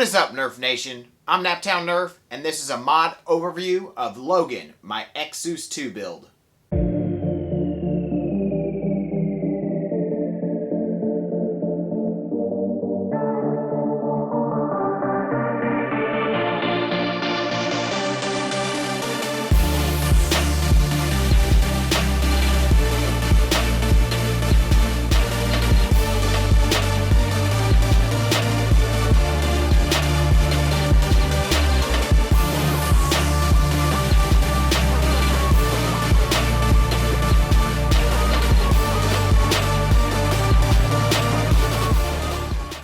is up, Nerf Nation? I'm Naptown Nerf, and this is a mod overview of Logan, my XZeus 2 build.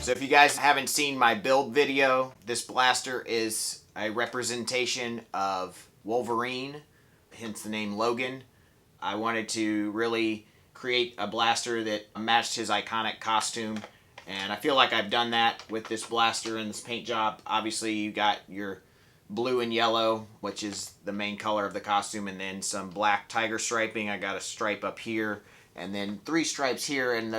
So if you guys haven't seen my build video, this blaster is a representation of Wolverine, hence the name Logan. I wanted to really create a blaster that matched his iconic costume, and I feel like I've done that with this blaster and this paint job. Obviously you got your blue and yellow, which is the main color of the costume, and then some black tiger striping. I got a stripe up here, and then 3 stripes here, and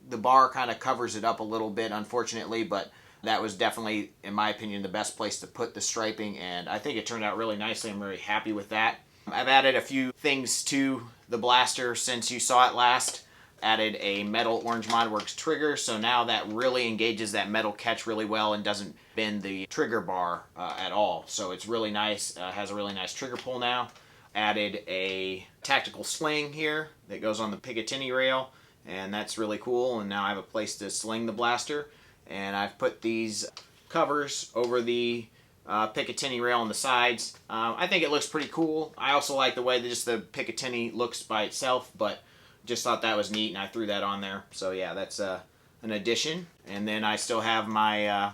the bar kind of covers it up a little bit, unfortunately, but that was definitely, in my opinion, the best place to put the striping, and I think it turned out really nicely. I'm very happy with that. I've added a few things to the blaster since you saw it last. Added a metal Orange Modworks trigger, so now that really engages that metal catch really well and doesn't bend the trigger bar at all. So it's really nice, has a really nice trigger pull now. Added a tactical sling here that goes on the Picatinny rail, and that's really cool, and now I have a place to sling the blaster. And I've put these covers over the Picatinny rail on the sides. I think it looks pretty cool. I also like the way that just the Picatinny looks by itself, but just thought that was neat, and I threw that on there. So yeah, that's an addition. And then I still have my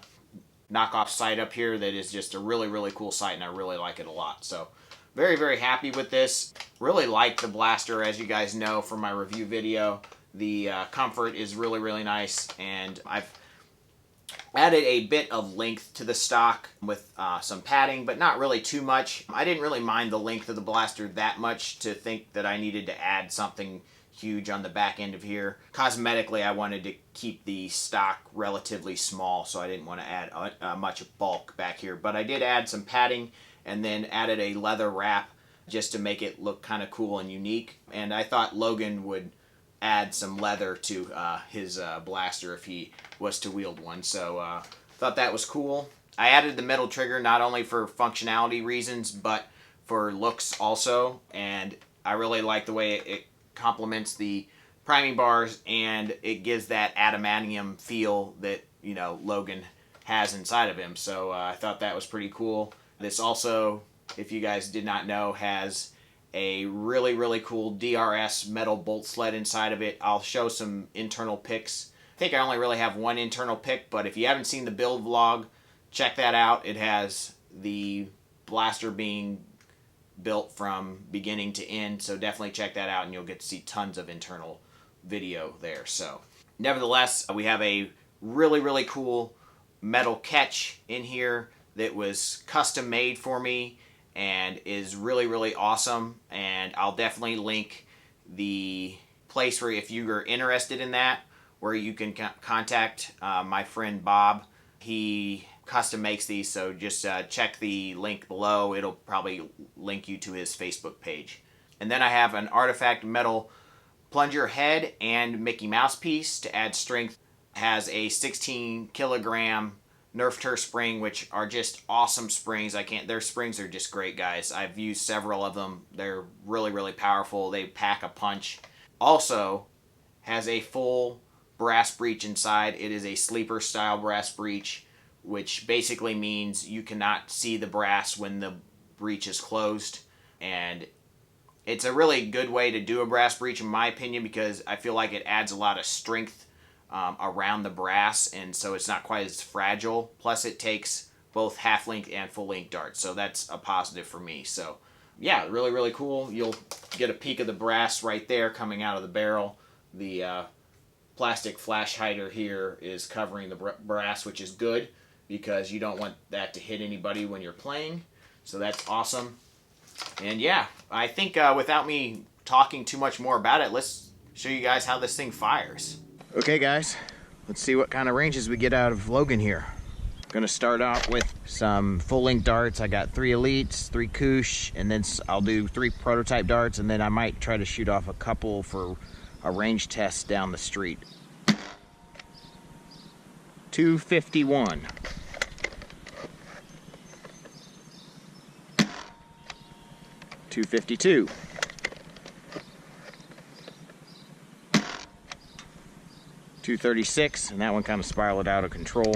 knockoff sight up here that is just a really, really cool sight, and I really like it a lot. So very, very happy with this. Really like the blaster, as you guys know from my review video. The comfort is really, really nice, and I've added a bit of length to the stock with some padding, but not really too much. I didn't really mind the length of the blaster that much to think that I needed to add something huge on the back end of here. Cosmetically, I wanted to keep the stock relatively small, so I didn't want to add much bulk back here. But I did add some padding and then added a leather wrap just to make it look kind of cool and unique. And I thought Logan would add some leather to his blaster if he was to wield one. So thought that was cool. I added the metal trigger not only for functionality reasons, but for looks also. And I really like the way it complements the priming bars, and it gives that adamantium feel that, you know, Logan has inside of him. So I thought that was pretty cool. This also, if you guys did not know, has a really, really cool DRS metal bolt sled inside of it. I'll show some internal pics. I think I only really have one internal pic, but if you haven't seen the build vlog, check that out. It has the blaster being built from beginning to end, so definitely check that out, and you'll get to see tons of internal video there. So nevertheless, we have a really, really cool metal catch in here that was custom made for me and is really, really awesome. And I'll definitely link the place where, if you are interested in that, where you can contact my friend Bob. He custom makes these, so just check the link below. It'll probably link you to his Facebook page. And then I have an artifact metal plunger head and Mickey Mouse piece to add strength. Has a 16 kilogram Nerf Turf spring, which are just awesome springs. Their springs are just great, guys. I've used several of them. They're really, really powerful. They pack a punch. Also has a full brass breech inside. It is a sleeper style brass breech, which basically means you cannot see the brass when the breech is closed. And it's a really good way to do a brass breech, in my opinion, because I feel like it adds a lot of strength around the brass, and so it's not quite as fragile. Plus it takes both half length and full length darts, so that's a positive for me. So yeah, really, really cool. You'll get a peek of the brass right there coming out of the barrel. The plastic flash hider here is covering the brass, which is good because you don't want that to hit anybody when you're playing. So that's awesome. And yeah, I think without me talking too much more about it, let's show you guys how this thing fires. Okay guys, let's see what kind of ranges we get out of Logan here. Gonna start out with some full-length darts. I got 3 elites, 3 Koosh, and then I'll do 3 prototype darts, and then I might try to shoot off a couple for a range test down the street. 251. 252. 236, and that one kind of spiraled out of control.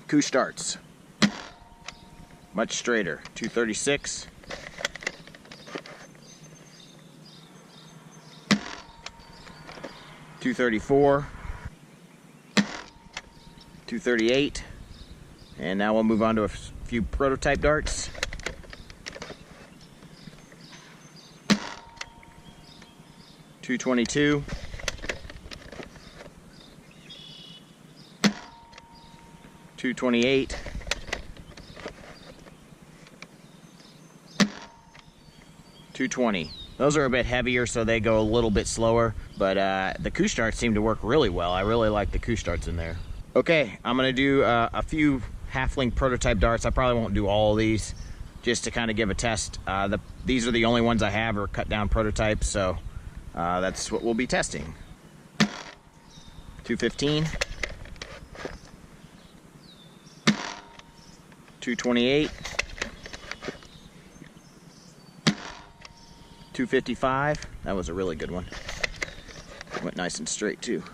Koosh darts. Much straighter. 236. 234. 238. And now we'll move on to a few prototype darts. 222. 228. 220. Those are a bit heavier, so they go a little bit slower, but the Koosh darts seem to work really well. I really like the Koosh darts in there. Okay, I'm gonna do a few half-length prototype darts. I probably won't do all of these, just to kind of give a test. These are the only ones I have are cut down prototypes, so that's what we'll be testing. 215. 228. 255. That was a really good one. Went nice and straight too.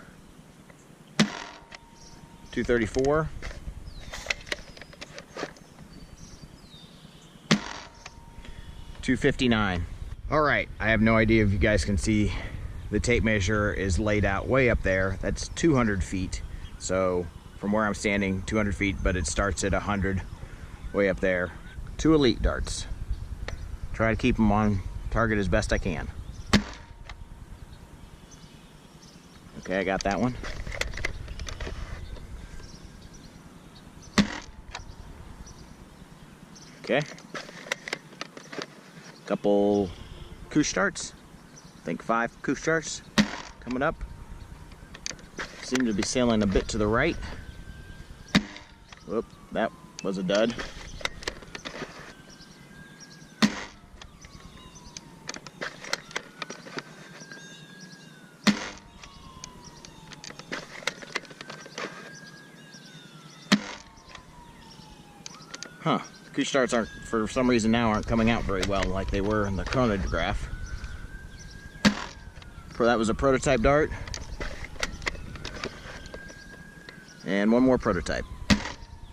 234. 259. All right, I have no idea if you guys can see the tape measure is laid out way up there. That's 200 feet. So from where I'm standing, 200 feet, but it starts at 100 way up there. 2 elite darts. Try to keep them on target as best I can. Okay, I got that one. Okay. Couple Koosh darts. I think 5 Koosh darts coming up. Seem to be sailing a bit to the right. Whoop, that was a dud. Huh, Koosh darts aren't, for some reason now, aren't coming out very well like they were in the chronograph. That was a prototype dart. And one more prototype.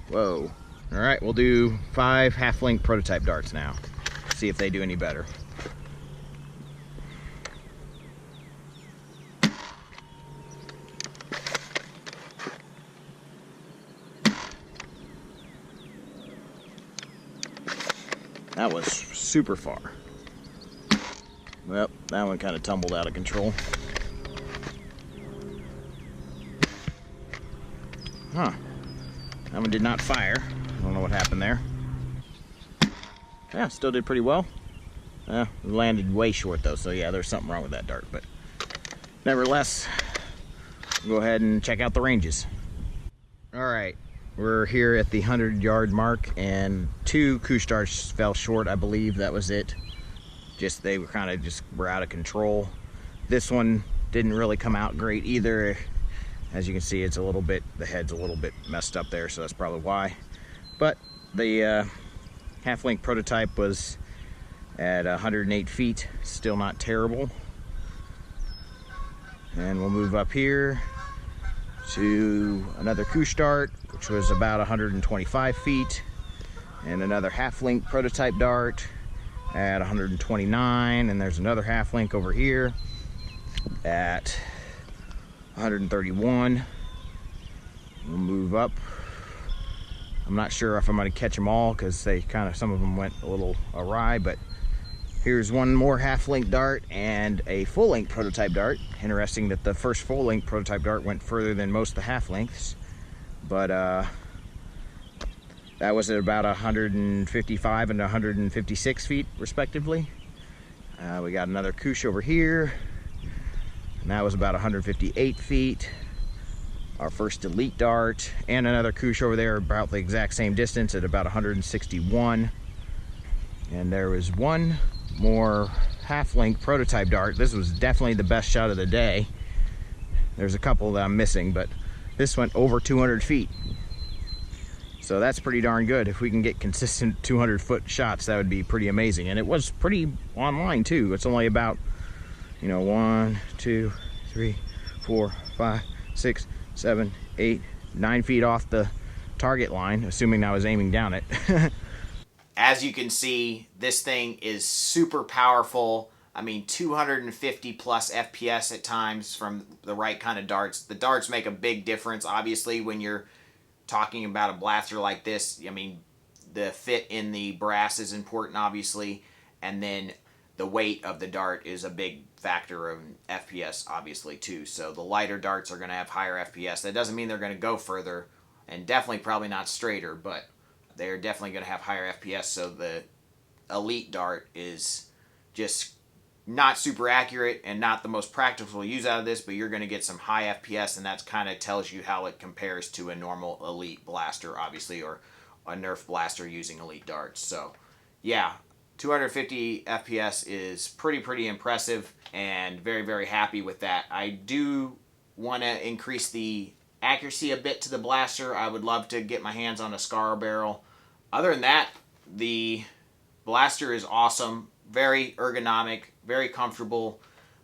Whoa. All right, we'll do 5 half-length prototype darts now. See if they do any better. That was super far. Well, that one kind of tumbled out of control. Huh. That one did not fire. I don't know what happened there. Yeah, still did pretty well. Landed way short though, so yeah, there's something wrong with that dart. But nevertheless, we'll go ahead and check out the ranges. All right, we're here at the 100-yard mark, and 2 Koosh darts fell short. I believe that was it. They were kind of just were out of control. This one didn't really come out great either. As you can see, it's a little bit, the head's a little bit messed up there, so that's probably why. But the half-length prototype was at 108 feet, still not terrible. And we'll move up here to another Koosh dart, which was about 125 feet, and another half-length prototype dart at 129, and there's another half-length over here at 131. We'll move up. I'm not sure if I'm going to catch them all because they kind of, some of them went a little awry, but here's one more half-length dart and a full-length prototype dart. Interesting that the first full-length prototype dart went further than most of the half-lengths, but that was at about 155 and 156 feet, respectively. We got another Koosh over here, and that was about 158 feet. Our first elite dart and another Kush over there about the exact same distance at about 161. And there was one more half-length prototype dart. This was definitely the best shot of the day. There's a couple that I'm missing, but this went over 200 feet. So that's pretty darn good. If we can get consistent 200-foot shots, that would be pretty amazing. And it was pretty online too. It's only about, 1, 2, 3, 4, 5, 6, 7, 8, 9 feet off the target line, assuming I was aiming down it. As you can see, this thing is super powerful. I mean, 250 plus FPS at times from the right kind of darts. The darts make a big difference, obviously, when you're talking about a blaster like this. I mean, the fit in the brass is important, obviously, and then the weight of the dart is a big factor of FPS, obviously, too. So the lighter darts are going to have higher FPS. That doesn't mean they're going to go further, and definitely probably not straighter, but they're definitely going to have higher FPS. So the elite dart is just not super accurate and not the most practical use out of this, but you're going to get some high FPS, and that kind of tells you how it compares to a normal elite blaster, obviously, or a Nerf blaster using elite darts. So yeah, 250 FPS is pretty impressive, and very happy with that. I do want to increase the accuracy a bit to the blaster. I would love to get my hands on a Scar barrel. Other than that, the blaster is awesome, very ergonomic, very comfortable.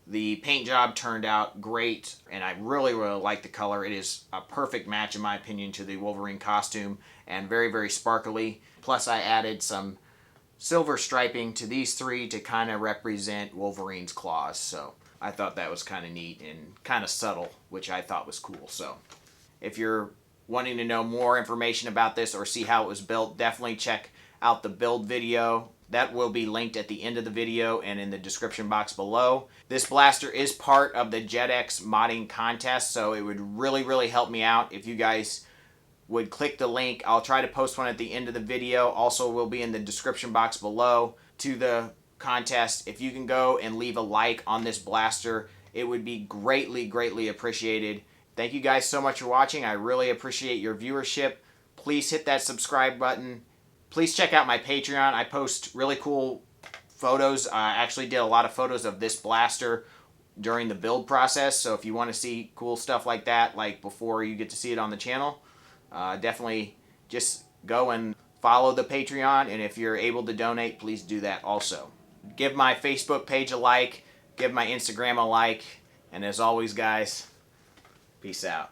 The paint job turned out great, and I really like the color. It is a perfect match, in my opinion, to the Wolverine costume, and very sparkly. Plus, I added some silver striping to these three to kind of represent Wolverine's claws. So I thought that was kind of neat and kind of subtle, which I thought was cool. So if you're wanting to know more information about this or see how it was built, definitely check out the build video. That will be linked at the end of the video and in the description box below. This blaster is part of the JetX modding contest, so it would really help me out if you guys would click the link. I'll try to post one at the end of the video. Also will be in the description box below to the contest. If you can go and leave a like on this blaster, it would be greatly appreciated. Thank you guys so much for watching. I really appreciate your viewership. Please hit that subscribe button. Please check out my Patreon. I post really cool photos. I actually did a lot of photos of this blaster during the build process. So if you want to see cool stuff like that, like before you get to see it on the channel, definitely just go and follow the Patreon. And if you're able to donate, please do that also. Give my Facebook page a like. Give my Instagram a like. And as always, guys, peace out.